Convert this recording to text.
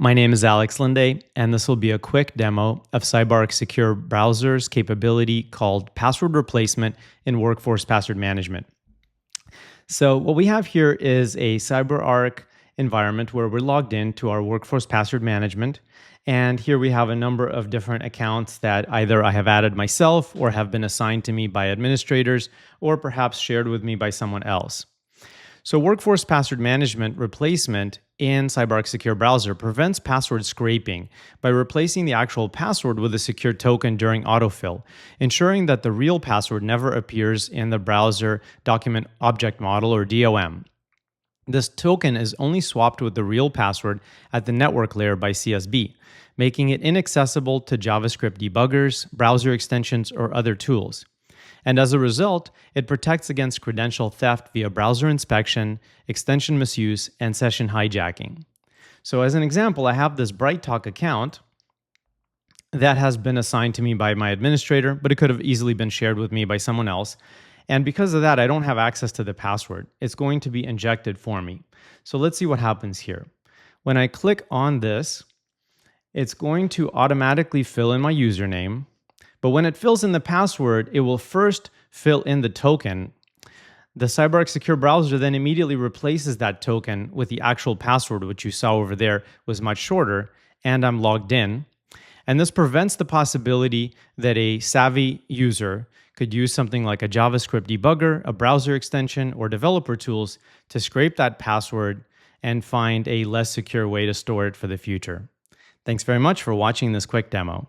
My name is Alex Linday, and this will be a quick demo of CyberArk Secure Browser's capability called password replacement in Workforce Password Management. So what we have here is a CyberArk environment where we're logged into our Workforce Password Management. And here we have a number of different accounts that either I have added myself or have been assigned to me by administrators or perhaps shared with me by someone else. So Workforce Password Management replacement in CyberArk Secure Browser prevents password scraping by replacing the actual password with a secure token during autofill, ensuring that the real password never appears in the browser document object model or DOM. This token is only swapped with the real password at the network layer by CSB, making it inaccessible to JavaScript debuggers, browser extensions, or other tools. And as a result, it protects against credential theft via browser inspection, extension misuse, and session hijacking. So as an example, I have this BrightTalk account that has been assigned to me by my administrator, but it could have easily been shared with me by someone else. And because of that, I don't have access to the password. It's going to be injected for me. So let's see what happens here. When I click on this, it's going to automatically fill in my username. But when it fills in the password, it will first fill in the token. The CyberArk Secure Browser then immediately replaces that token with the actual password, which you saw over there was much shorter, and I'm logged in. And this prevents the possibility that a savvy user could use something like a JavaScript debugger, a browser extension, or developer tools to scrape that password and find a less secure way to store it for the future. Thanks very much for watching this quick demo.